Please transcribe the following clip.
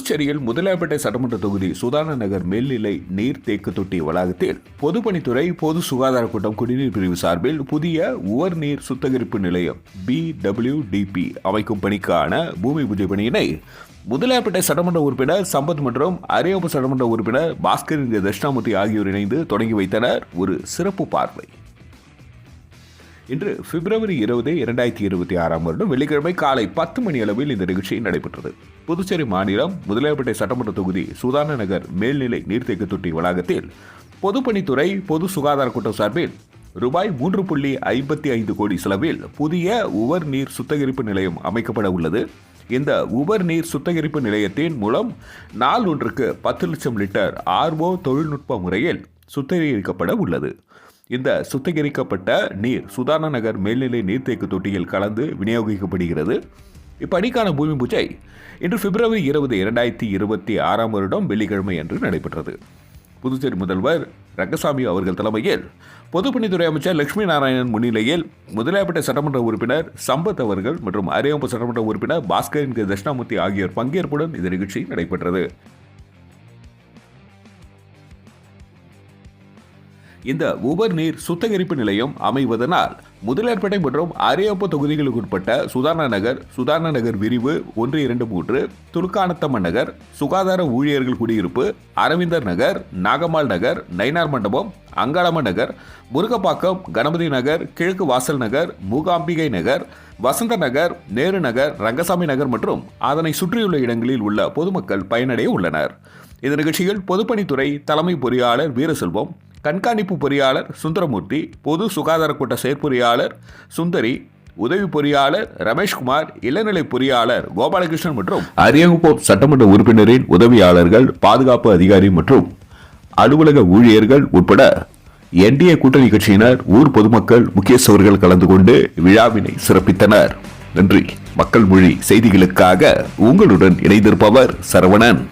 புதுச்சேரியில் முதலியார்பேட்டை சட்டமன்ற தொகுதி சுதான நகர் மேல்நிலை நீர் தேக்கு தொட்டி வளாகத்தில் பொதுப்பணித்துறை பொது சுகாதார கூட்டம் குடிநீர் பிரிவு சார்பில் புதிய உவர் நீர் சுத்திகரிப்பு நிலையம் BWDP அமைக்கும் பணிக்கான பூமி பூஜை பணியினை முதலியார்பேட்டை சட்டமன்ற உறுப்பினர் சம்பத் மற்றும் அரியப்ப சட்டமன்ற உறுப்பினர் பாஸ்கர் தட்சிணாமூர்த்தி ஆகியோர் இணைந்து தொடங்கி வைத்தனர். ஒரு சிறப்பு பார்வை. இன்று பிப்ரவரி 20, 2026 வெள்ளிக்கிழமை காலை 10 மணி அளவில் இந்த நிகழ்ச்சி நடைபெற்றது. புதுச்சேரி மாநிலம் முதலியார்பேட்டை சட்டமன்ற தொகுதி சுதான நகர் மேல்நிலை நீர்த்தேக்க தொட்டி வளாகத்தில் பொதுப்பணித்துறை பொது சுகாதார கூட்டம் சார்பில் ரூபாய் 3.55 கோடி செலவில் புதிய உவர் நீர் சுத்திகரிப்பு நிலையம் அமைக்கப்பட உள்ளது. இந்த உவர் நீர் சுத்திகரிப்பு நிலையத்தின் மூலம் நாள் ஒன்றுக்கு 10 லட்சம் லிட்டர் RO தொழில்நுட்ப முறையில் சுத்திகரிக்கப்பட உள்ளது. இந்த சுத்திகரிக்கப்பட்ட நீர் சுதான நகர் மேல்நிலை நீர்த்தேக்கு தொட்டியில் கலந்து விநியோகிக்கப்படுகிறது. இப்பணிக்கான பூமி பூஜை இன்று பிப்ரவரி 20, 2026 வெள்ளிக்கிழமை அன்று நடைபெற்றது. புதுச்சேரி முதல்வர் ரங்கசாமி அவர்கள் தலைமையில் பொதுப்பணித்துறை அமைச்சர் லட்சுமி நாராயணன் முன்னிலையில் முதலியார்பேட்டை சட்டமன்ற உறுப்பினர் சம்பத் அவர்கள் மற்றும் அரியப்ப சட்டமன்ற உறுப்பினர் பாஸ்கர் தட்சிணாமூர்த்தி ஆகியோர் பங்கேற்புடன் இந்த நிகழ்ச்சி நடைபெற்றது. இந்த உவர் நீர் சுத்திகரிப்பு நிலையம் அமைவதனால் முதலியார்பேட்டை மற்றும் அரியப்ப தொகுதிகளுக்கு உட்பட்ட சுதான நகர் விரிவு 1, 2, 3, துலுக்கானத்தம்மன் நகர், சுகாதார ஊழியர்கள் குடியிருப்பு, அரவிந்தர் நகர், நாகம்மாள் நகர், நயினார் மண்டபம், அங்காளம்மன் நகர், முருகப்பாக்கம், கணபதி நகர், கிழக்கு வாசல் நகர், மூகாம்பிகை நகர், வசந்த நகர், நேரு நகர், ரங்கசாமி நகர் மற்றும் அதனை சுற்றியுள்ள இடங்களில் உள்ள பொதுமக்கள் பயனடைய உள்ளனர். இந்த நிகழ்ச்சியில் பொதுப்பணித்துறை தலைமை பொறியாளர் வீரசெல்வம், கண்காணிப்பு பொறியாளர் சுந்தரமூர்த்தி, பொது சுகாதார கூட்ட செயற்பொறியாளர் சுந்தரி, உதவி பொறியாளர் ரமேஷ்குமார், இளநிலை பொறியாளர் கோபாலகிருஷ்ணன் மற்றும் அரியங்குப்பம் சட்டமன்ற உறுப்பினரின் உதவியாளர்கள், பாதுகாப்பு அதிகாரி மற்றும் அலுவலக ஊழியர்கள் உட்பட NDA கூட்டணி கட்சியினர், ஊர் பொதுமக்கள், முக்கியஸ்தவர்கள் கலந்து கொண்டு விழாவினை சிறப்பித்தனர். நன்றி. மக்கள் மொழி செய்திகளுக்காக உங்களுடன் இணைந்திருப்பவர் சரவணன்.